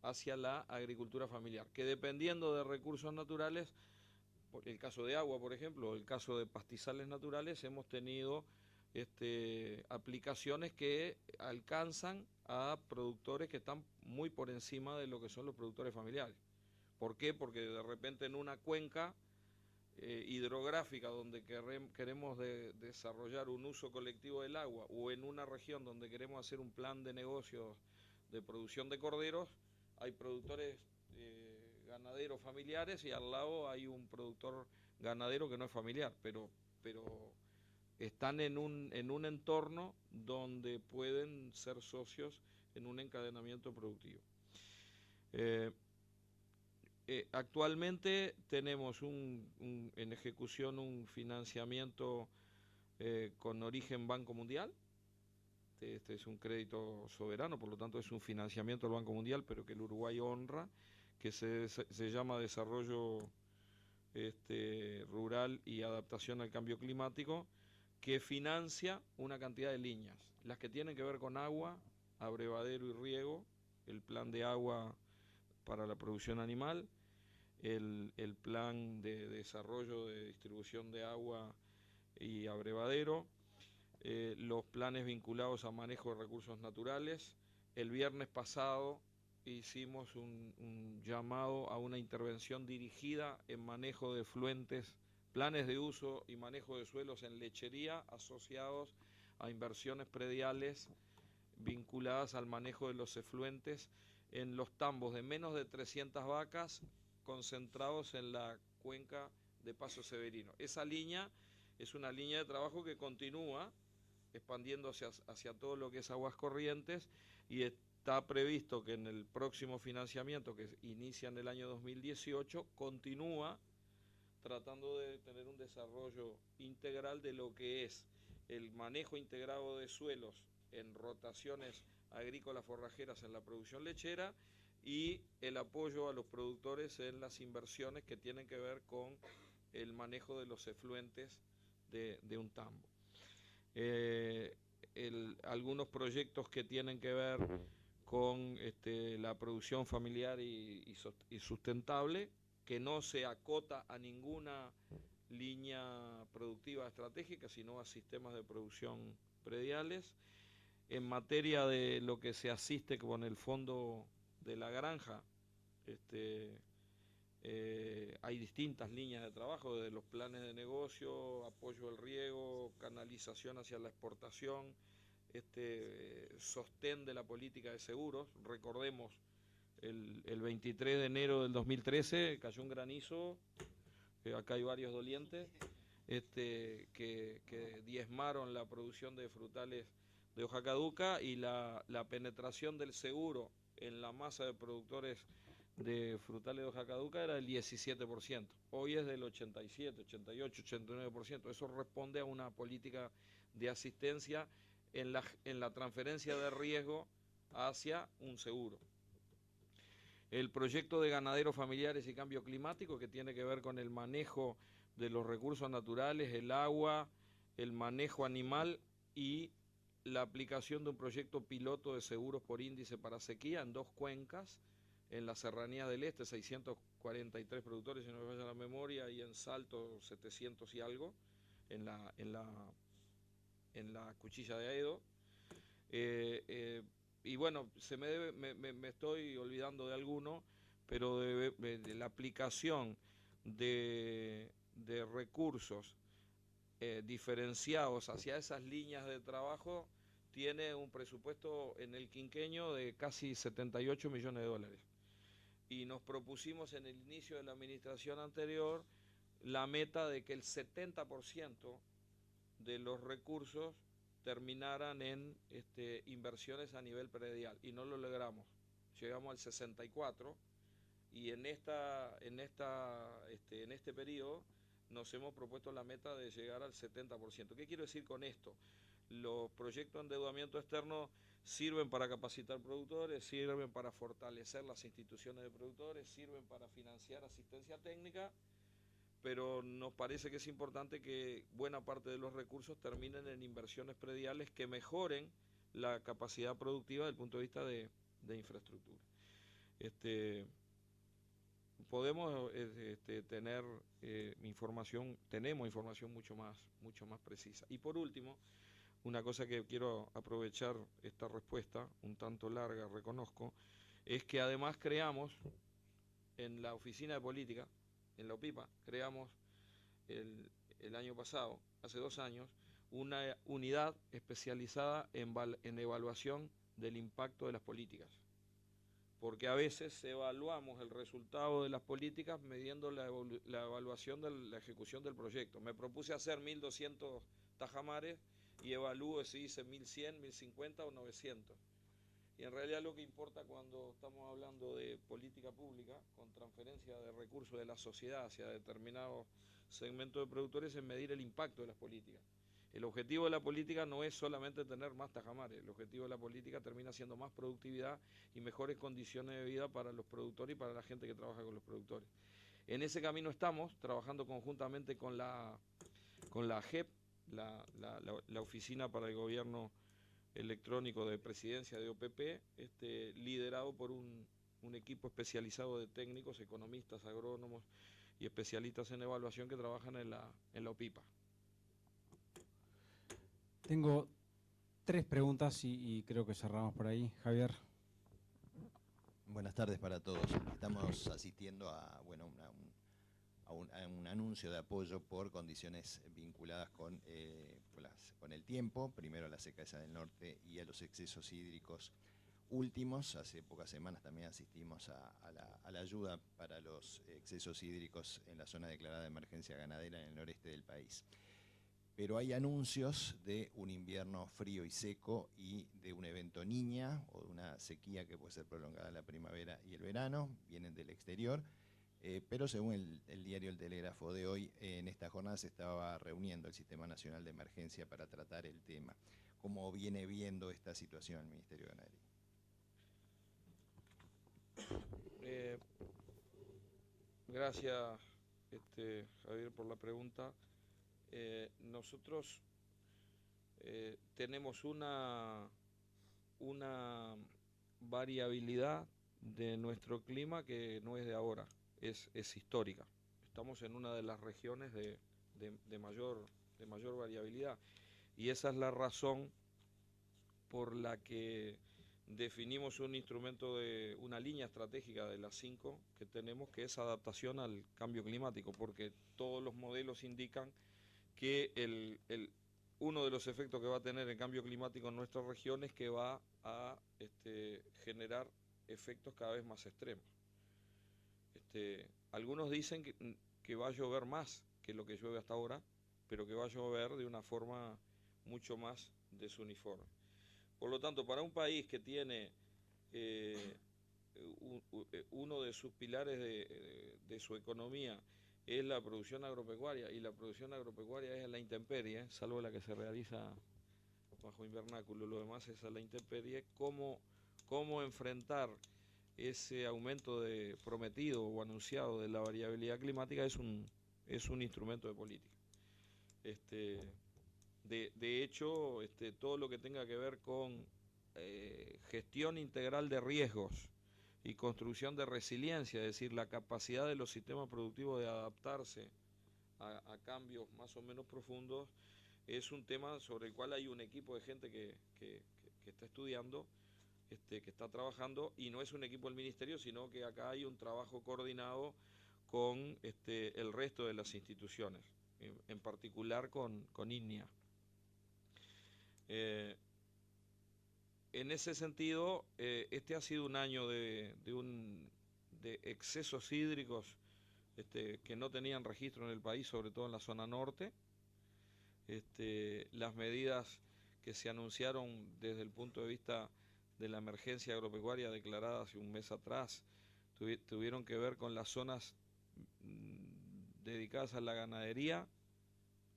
hacia la agricultura familiar, que dependiendo de recursos naturales, el caso de agua, por ejemplo, el caso de pastizales naturales, hemos tenido aplicaciones que alcanzan a productores que están muy por encima de lo que son los productores familiares. ¿Por qué? Porque de repente en una cuenca hidrográfica donde queremos desarrollar un uso colectivo del agua, o en una región donde queremos hacer un plan de negocios de producción de corderos, hay productores ganaderos familiares y al lado hay un productor ganadero que no es familiar, pero están en un entorno donde pueden ser socios en un encadenamiento productivo. Actualmente tenemos en ejecución un financiamiento con origen Banco Mundial. Este es un crédito soberano, por lo tanto es un financiamiento del Banco Mundial, pero que el Uruguay honra, que se llama Desarrollo Rural y Adaptación al Cambio Climático, que financia una cantidad de líneas, las que tienen que ver con agua, abrevadero y riego, el plan de agua para la producción animal, el plan de desarrollo de distribución de agua y abrevadero, los planes vinculados a manejo de recursos naturales. El viernes pasado hicimos un llamado a una intervención dirigida en manejo de efluentes, planes de uso y manejo de suelos en lechería asociados a inversiones prediales vinculadas al manejo de los efluentes en los tambos de menos de 300 vacas concentrados en la cuenca de Paso Severino. Esa línea es una línea de trabajo que continúa expandiéndose hacia todo lo que es aguas corrientes, y está previsto que en el próximo financiamiento, que inicia en el año 2018, continúa tratando de tener un desarrollo integral de lo que es el manejo integrado de suelos en rotaciones agrícolas forrajeras en la producción lechera y el apoyo a los productores en las inversiones que tienen que ver con el manejo de los efluentes de un tambo. Algunos proyectos que tienen que ver con la producción familiar y sustentable, que no se acota a ninguna línea productiva estratégica, sino a sistemas de producción prediales. En materia de lo que se asiste con el fondo de la granja, hay distintas líneas de trabajo, desde los planes de negocio, apoyo al riego, canalización hacia la exportación, sostén de la política de seguros. Recordemos, el 23 de enero del 2013 cayó un granizo, acá hay varios dolientes, que diezmaron la producción de frutales de hoja caduca, y la penetración del seguro en la masa de productores de frutales de hoja caduca era del 17%, hoy es del 87, 88, 89%. Eso responde a una política de asistencia en la transferencia de riesgo hacia un seguro. El proyecto de ganaderos familiares y cambio climático, que tiene que ver con el manejo de los recursos naturales, el agua, el manejo animal y la aplicación de un proyecto piloto de seguros por índice para sequía en 2 cuencas, en la Serranía del Este, 643 productores, si no me falla la memoria, y en Salto 700 y algo, en la Cuchilla de Aedo. Y bueno, me estoy olvidando de alguno, pero de la aplicación de recursos diferenciados hacia esas líneas de trabajo, tiene un presupuesto en el quinquenio de casi 78 millones de dólares. Y nos propusimos en el inicio de la administración anterior la meta de que el 70% de los recursos terminaran en inversiones a nivel predial, y no lo logramos. Llegamos al 64%, y en este periodo nos hemos propuesto la meta de llegar al 70%. ¿Qué quiero decir con esto? Los proyectos de endeudamiento externo sirven para capacitar productores, sirven para fortalecer las instituciones de productores, sirven para financiar asistencia técnica, pero nos parece que es importante que buena parte de los recursos terminen en inversiones prediales que mejoren la capacidad productiva desde el punto de vista de infraestructura. Podemos tener tenemos información mucho más precisa. Y por último, una cosa que quiero aprovechar esta respuesta, un tanto larga, reconozco, es que además creamos en la oficina de política, en la OPIPA, creamos el año pasado, hace 2 años, una unidad especializada en evaluación del impacto de las políticas. Porque a veces evaluamos el resultado de las políticas midiendo la evaluación de la ejecución del proyecto. Me propuse hacer 1.200 tajamares y evalúo si hice 1.100, 1.050 o 900. Y en realidad lo que importa cuando estamos hablando de política pública, con transferencia de recursos de la sociedad hacia determinados segmentos de productores, es medir el impacto de las políticas. El objetivo de la política no es solamente tener más tajamares, el objetivo de la política termina siendo más productividad y mejores condiciones de vida para los productores y para la gente que trabaja con los productores. En ese camino estamos trabajando conjuntamente con la AGEP, la Oficina para el Gobierno Electrónico de Presidencia de OPP, liderado por un equipo especializado de técnicos, economistas, agrónomos y especialistas en evaluación que trabajan en la OPIPA. Tengo 3 preguntas y creo que cerramos por ahí. Javier. Buenas tardes para todos. Estamos asistiendo a, bueno, a un anuncio de apoyo por condiciones vinculadas con el tiempo, primero a la sequía del norte y a los excesos hídricos últimos. Hace pocas semanas también asistimos a la ayuda para los excesos hídricos en la zona declarada de emergencia ganadera en el noreste del país. Pero hay anuncios de un invierno frío y seco y de un evento Niña o de una sequía que puede ser prolongada en la primavera y el verano, vienen del exterior, pero según el diario El Telégrafo de hoy, en esta jornada se estaba reuniendo el Sistema Nacional de Emergencia para tratar el tema. ¿Cómo viene viendo esta situación el Ministerio de Ganadería? Gracias, Javier, por la pregunta. Nosotros tenemos una variabilidad de nuestro clima que no es de ahora, es histórica. Estamos en una de las regiones de mayor variabilidad y esa es la razón por la que definimos un instrumento de una línea estratégica de las 5 que tenemos, que es adaptación al cambio climático, porque todos los modelos indican que uno de los efectos que va a tener el cambio climático en nuestra región es que va a generar efectos cada vez más extremos. Algunos dicen que va a llover más que lo que llueve hasta ahora, pero que va a llover de una forma mucho más desuniforme. Por lo tanto, para un país que tiene uno de sus pilares de su economía es la producción agropecuaria, y la producción agropecuaria es a la intemperie, salvo la que se realiza bajo invernáculo, lo demás es a la intemperie. ¿Cómo enfrentar ese aumento prometido o anunciado de la variabilidad climática? Es un instrumento de política. De hecho, todo lo que tenga que ver con gestión integral de riesgos y construcción de resiliencia, es decir, la capacidad de los sistemas productivos de adaptarse a cambios más o menos profundos, es un tema sobre el cual hay un equipo de gente que está estudiando, que está trabajando, y no es un equipo del ministerio, sino que acá hay un trabajo coordinado con el resto de las instituciones, en particular con INNIA. En ese sentido, este ha sido un año de excesos hídricos que no tenían registro en el país, sobre todo en la zona norte. Las medidas que se anunciaron desde el punto de vista de la emergencia agropecuaria declarada hace un mes atrás tuvieron que ver con las zonas dedicadas a la ganadería.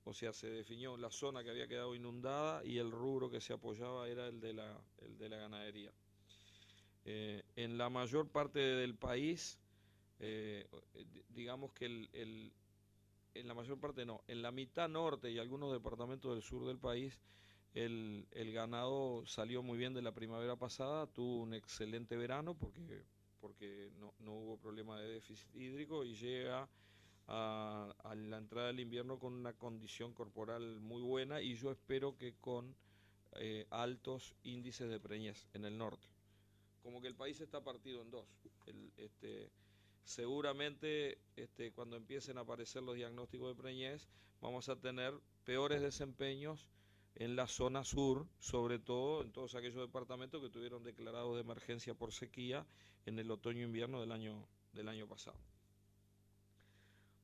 O sea, se definió la zona que había quedado inundada y el rubro que se apoyaba era el de la ganadería. En la mayor parte del país, digamos que en la mayor parte no, en la mitad norte y algunos departamentos del sur del país, el ganado salió muy bien de la primavera pasada, tuvo un excelente verano porque no hubo problema de déficit hídrico y llega a la entrada del invierno con una condición corporal muy buena, y yo espero que con altos índices de preñez en el norte. Como que el país está partido en dos. Seguramente cuando empiecen a aparecer los diagnósticos de preñez vamos a tener peores desempeños en la zona sur, sobre todo en todos aquellos departamentos que tuvieron declarados de emergencia por sequía en el otoño-invierno del año pasado.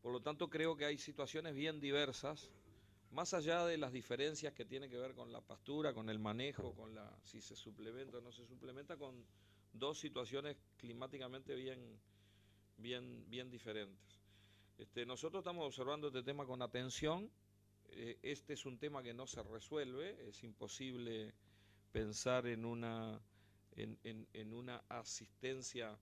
Por lo tanto, creo que hay situaciones bien diversas, más allá de las diferencias que tienen que ver con la pastura, con el manejo, si se suplementa o no se suplementa, con dos situaciones climáticamente bien diferentes. Nosotros estamos observando este tema con atención. Este es un tema que no se resuelve, es imposible pensar en una asistencia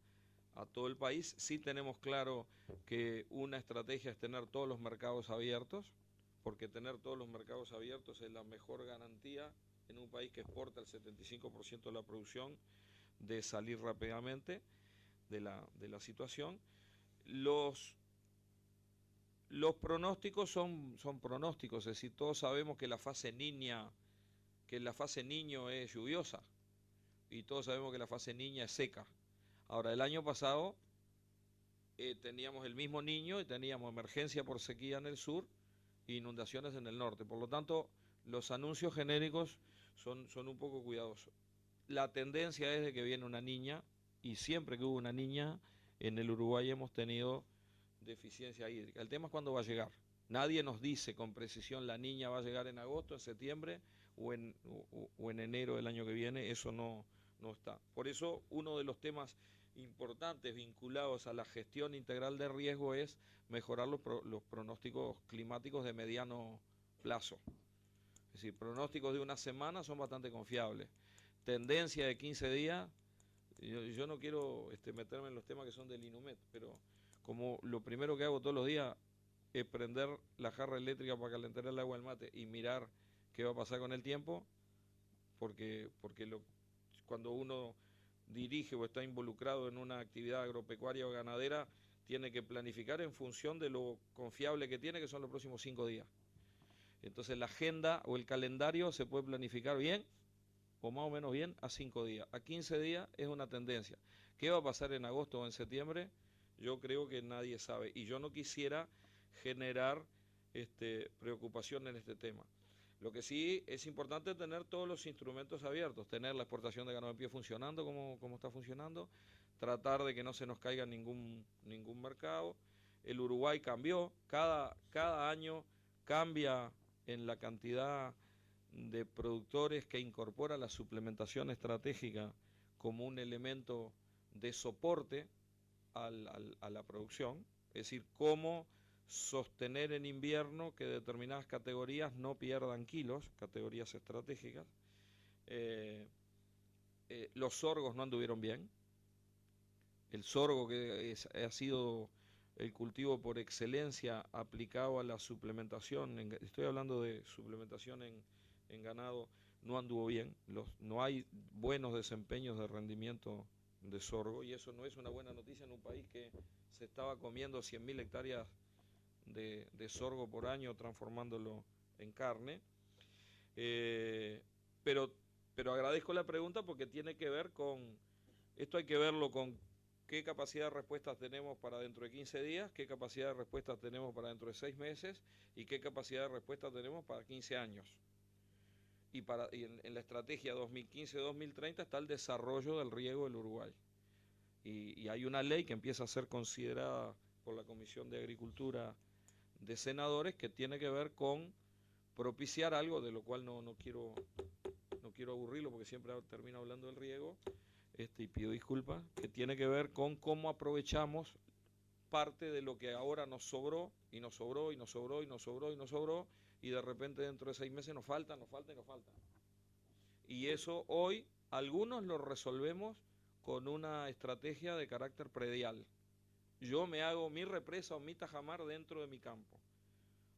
a todo el país. Sí tenemos claro que una estrategia es tener todos los mercados abiertos, porque tener todos los mercados abiertos es la mejor garantía en un país que exporta el 75% de la producción de salir rápidamente de la situación. Los pronósticos son pronósticos, es decir, todos sabemos que la fase Niña que la fase niño es lluviosa y todos sabemos que la fase niña es seca. Ahora, el año pasado teníamos el mismo niño y teníamos emergencia por sequía en el sur e inundaciones en el norte. Por lo tanto, los anuncios genéricos son un poco cuidadosos. La tendencia es de que viene una niña, y siempre que hubo una niña, en el Uruguay hemos tenido deficiencia hídrica. El tema es cuándo va a llegar. Nadie nos dice con precisión la niña va a llegar en agosto, en septiembre o en enero del año que viene. Eso no está. Por eso uno de los temas importantes vinculados a la gestión integral de riesgo es mejorar los pronósticos climáticos de mediano plazo. Es decir, pronósticos de una semana son bastante confiables. Tendencia de 15 días, yo no quiero meterme en los temas que son del INUMET, pero como lo primero que hago todos los días es prender la jarra eléctrica para calentar el agua del mate y mirar qué va a pasar con el tiempo, porque cuando uno dirige o está involucrado en una actividad agropecuaria o ganadera, tiene que planificar en función de lo confiable que tiene, que son los próximos 5 días. Entonces la agenda o el calendario se puede planificar bien o más o menos bien a 5 días. A 15 días es una tendencia. ¿Qué va a pasar en agosto o en septiembre? Yo creo que nadie sabe. Y yo no quisiera generar preocupación en este tema. Lo que sí es importante es tener todos los instrumentos abiertos, tener la exportación de ganado en pie funcionando como está funcionando, tratar de que no se nos caiga ningún mercado. El Uruguay cambió, cada año cambia en la cantidad de productores que incorpora la suplementación estratégica como un elemento de soporte a la producción, es decir, cómo sostener en invierno que determinadas categorías no pierdan kilos, categorías estratégicas. Los sorgos no anduvieron bien. El sorgo, que ha sido el cultivo por excelencia aplicado a la suplementación, estoy hablando de suplementación en ganado, no anduvo bien. No hay buenos desempeños de rendimiento de sorgo, y eso no es una buena noticia en un país que se estaba comiendo 100.000 hectáreas de sorgo por año, transformándolo en carne. Pero agradezco la pregunta porque tiene que ver con, esto hay que verlo con qué capacidad de respuesta tenemos para dentro de 15 días, qué capacidad de respuesta tenemos para dentro de 6 meses y qué capacidad de respuesta tenemos para 15 años. Y en la estrategia 2015-2030 está el desarrollo del riego del Uruguay. Y hay una ley que empieza a ser considerada por la Comisión de Agricultura de Senadores que tiene que ver con propiciar algo, de lo cual no quiero aburrirlo porque siempre termino hablando del riego, y pido disculpas, que tiene que ver con cómo aprovechamos parte de lo que ahora nos sobró, y nos sobró, y nos sobró, y nos sobró, y nos sobró, y de repente dentro de 6 meses nos falta, y nos falta. Y eso hoy algunos lo resolvemos con una estrategia de carácter predial. Yo me hago mi represa o mi tajamar dentro de mi campo.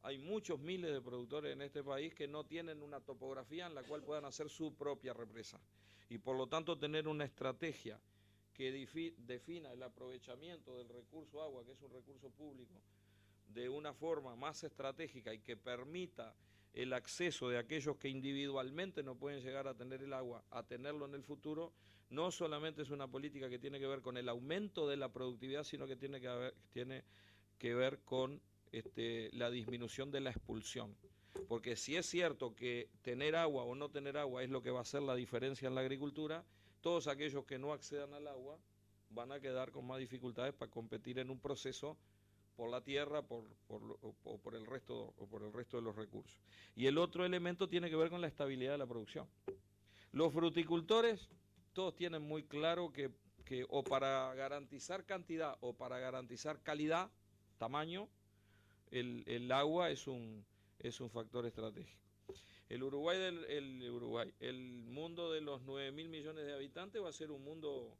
Hay muchos miles de productores en este país que no tienen una topografía en la cual puedan hacer su propia represa. Y por lo tanto tener una estrategia que defina el aprovechamiento del recurso agua, que es un recurso público, de una forma más estratégica y que permita el acceso de aquellos que individualmente no pueden llegar a tener el agua, a tenerlo en el futuro, no solamente es una política que tiene que ver con el aumento de la productividad, sino que tiene que ver con la disminución de la expulsión. Porque si es cierto que tener agua o no tener agua es lo que va a hacer la diferencia en la agricultura, todos aquellos que no accedan al agua van a quedar con más dificultades para competir en un proceso por la tierra por el resto de los recursos. Y el otro elemento tiene que ver con la estabilidad de la producción. Los fruticultores todos tienen muy claro que o para garantizar cantidad o para garantizar calidad, tamaño, el agua es un factor estratégico. El mundo de los 9.000 millones de habitantes va a ser un mundo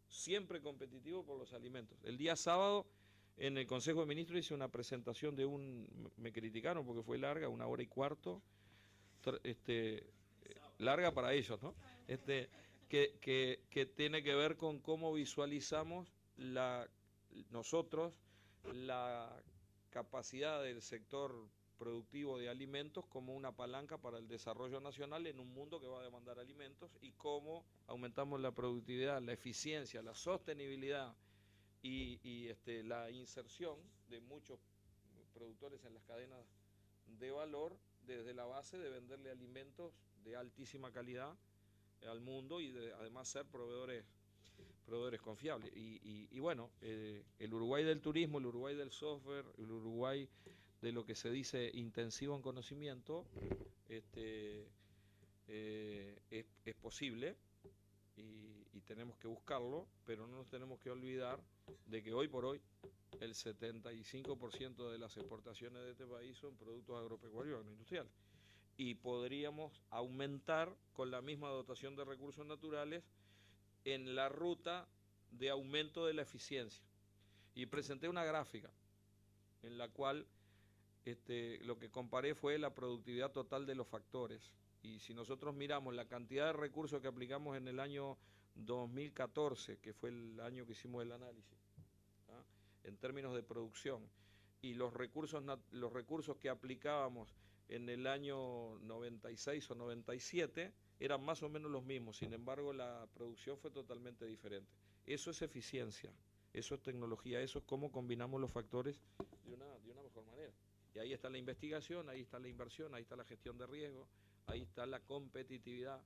siempre competitivo por los alimentos. El día sábado en el Consejo de Ministros hice una presentación me criticaron porque fue larga, 1 hora y cuarto, larga para ellos, ¿no? Que tiene que ver con cómo visualizamos nosotros la capacidad del sector productivo de alimentos como una palanca para el desarrollo nacional en un mundo que va a demandar alimentos, y cómo aumentamos la productividad, la eficiencia, la sostenibilidad y la inserción de muchos productores en las cadenas de valor desde la base de venderle alimentos de altísima calidad al mundo y además ser proveedores confiables. Y bueno, el Uruguay del turismo, el Uruguay del software, el Uruguay de lo que se dice intensivo en conocimiento, es posible y tenemos que buscarlo, pero no nos tenemos que olvidar de que hoy por hoy el 75% de las exportaciones de este país son productos agropecuarios y agroindustriales. Y podríamos aumentar con la misma dotación de recursos naturales en la ruta de aumento de la eficiencia. Y presenté una gráfica en la cual lo que comparé fue la productividad total de los factores. Y si nosotros miramos la cantidad de recursos que aplicamos en el año 2014, que fue el año que hicimos el análisis, ¿ah?, en términos de producción, y los recursos que aplicábamos en el año 96 o 97, eran más o menos los mismos. Sin embargo, la producción fue totalmente diferente. Eso es eficiencia, eso es tecnología, eso es cómo combinamos los factores de una mejor manera. Y ahí está la investigación, ahí está la inversión, ahí está la gestión de riesgo, ahí está la competitividad,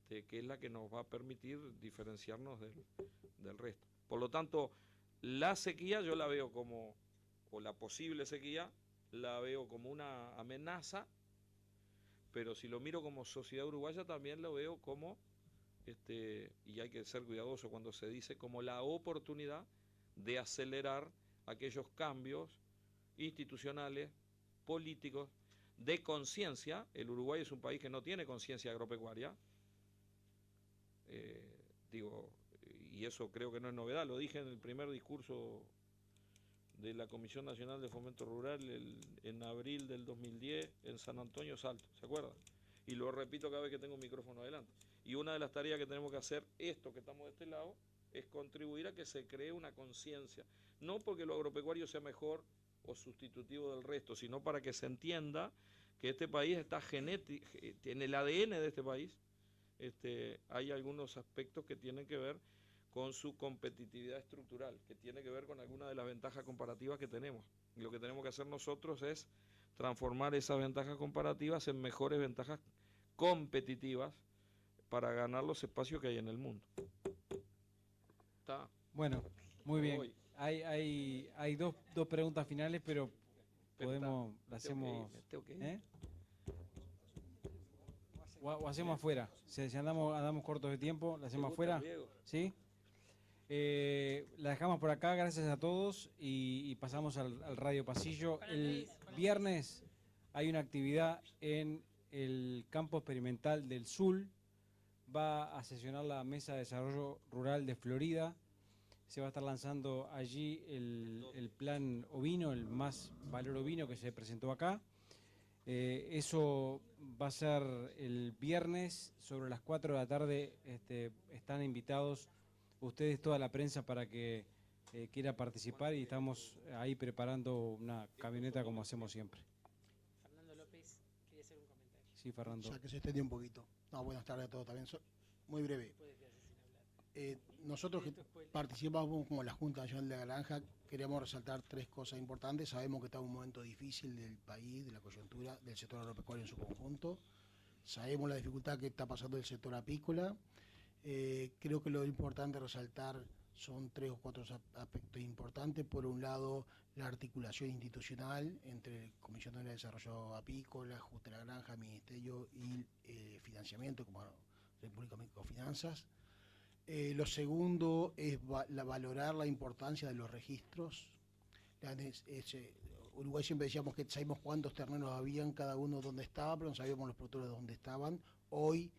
que es la que nos va a permitir diferenciarnos del resto. Por lo tanto, la sequía yo la veo como, o la posible sequía, la veo como una amenaza, pero si lo miro como sociedad uruguaya también lo veo como, y hay que ser cuidadoso cuando se dice, como la oportunidad de acelerar aquellos cambios institucionales, políticos, de conciencia. El Uruguay es un país que no tiene conciencia agropecuaria, y eso creo que no es novedad, lo dije en el primer discurso de la Comisión Nacional de Fomento Rural en abril del 2010 en San Antonio Salto, ¿se acuerdan? Y lo repito cada vez que tengo un micrófono adelante. Y una de las tareas que tenemos que hacer, esto que estamos de este lado, es contribuir a que se cree una conciencia, no porque lo agropecuario sea mejor o sustitutivo del resto, sino para que se entienda que este país está en el ADN de este país, hay algunos aspectos que tienen que ver con su competitividad estructural, que tiene que ver con algunas de las ventajas comparativas que tenemos. Y lo que tenemos que hacer nosotros es transformar esas ventajas comparativas en mejores ventajas competitivas para ganar los espacios que hay en el mundo. ¿Está? Bueno, muy bien. Hay dos preguntas finales, pero podemos, las hacemos, ¿eh? O hacemos afuera. Si andamos cortos de tiempo, la hacemos afuera. ¿Sí? La dejamos por acá, gracias a todos, y pasamos al Radio Pasillo. El viernes hay una actividad en el campo experimental del Sul. Va a sesionar la Mesa de Desarrollo Rural de Florida. Se va a estar lanzando allí el plan ovino, el más valor ovino que se presentó acá. Eso va a ser el viernes sobre las 4 de la tarde. Están invitados ustedes, toda la prensa, para que quiera participar, y estamos ahí preparando una camioneta como hacemos siempre. Fernando López quería hacer un comentario. Sí, Fernando. Ya que se extendió un poquito. No, buenas tardes a todos también. Muy breve. Nosotros que participamos como la Junta Nacional de la Granja, queríamos resaltar tres cosas importantes. Sabemos que está en un momento difícil del país, de la coyuntura, del sector agropecuario en su conjunto. Sabemos la dificultad que está pasando el sector apícola. Creo que lo importante resaltar son tres o cuatro aspectos importantes. Por un lado, la articulación institucional entre Comisión de Desarrollo Apícola, Junta de la Granja, Ministerio y financiamiento como República Microfinanzas. Lo segundo es valorar la importancia de los registros. Uruguay siempre decíamos que sabíamos cuántos terrenos habían, cada uno dónde estaba, pero no sabíamos los productores dónde estaban. Hoy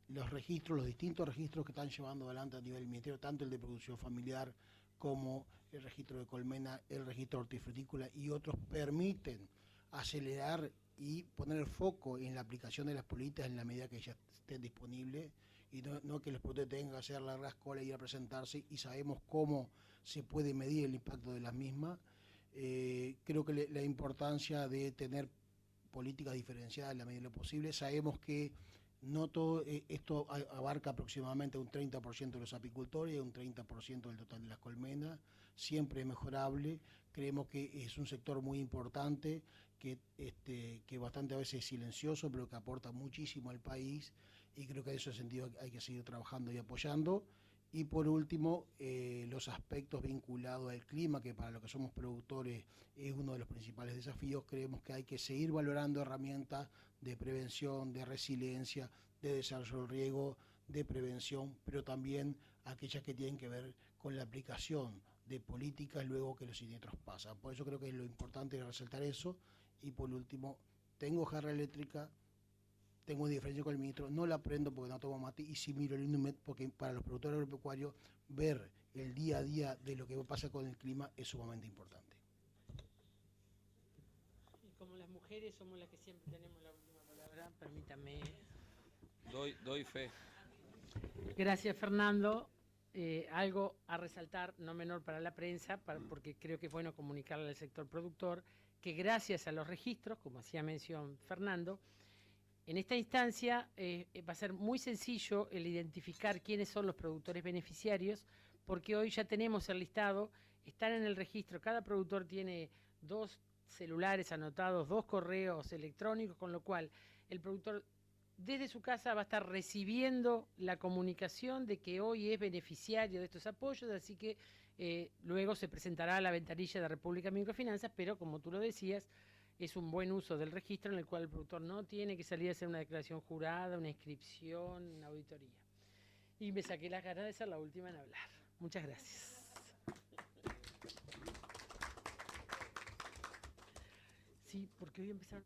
los registros, los distintos registros que están llevando adelante a nivel ministerio, tanto el de producción familiar como el registro de colmena, el registro hortifrutícola y otros, permiten acelerar y poner el foco en la aplicación de las políticas en la medida que ya estén disponibles, y no que los productores tengan que hacer largas colas y ir a presentarse, y sabemos cómo se puede medir el impacto de las mismas. Creo que la importancia de tener políticas diferenciadas en la medida de lo posible. Sabemos que no todo esto abarca aproximadamente un 30% de los apicultores y un 30% del total de las colmenas. Siempre es mejorable. Creemos que es un sector muy importante, que bastante a veces es silencioso, pero que aporta muchísimo al país, y creo que en ese sentido hay que seguir trabajando y apoyando. Y por último, los aspectos vinculados al clima, que para los que somos productores es uno de los principales desafíos. Creemos que hay que seguir valorando herramientas de prevención, de resiliencia, de desarrollo del riego, de prevención, pero también aquellas que tienen que ver con la aplicación de políticas luego que los siniestros pasan. Por eso creo que es lo importante es resaltar eso. Y por último, tengo jarra eléctrica, tengo una diferencia con el ministro, no la prendo porque no tomo mate, y sí miro el INUMED, porque para los productores agropecuarios ver el día a día de lo que pasa con el clima es sumamente importante. Y como las mujeres somos las que siempre tenemos la última palabra, permítame. Doy fe. Gracias, Fernando. Algo a resaltar, no menor para la prensa, porque creo que es bueno comunicarle al sector productor que gracias a los registros, como hacía mención Fernando, en esta instancia va a ser muy sencillo el identificar quiénes son los productores beneficiarios, porque hoy ya tenemos el listado, están en el registro, cada productor tiene 2 celulares anotados, 2 correos electrónicos, con lo cual el productor desde su casa va a estar recibiendo la comunicación de que hoy es beneficiario de estos apoyos, así que luego se presentará a la ventanilla de República Microfinanzas, pero como tú lo decías, es un buen uso del registro en el cual el productor no tiene que salir a hacer una declaración jurada, una inscripción, una auditoría. Y me saqué las ganas de ser la última en hablar. Muchas gracias. Sí, porque hoy empezaron...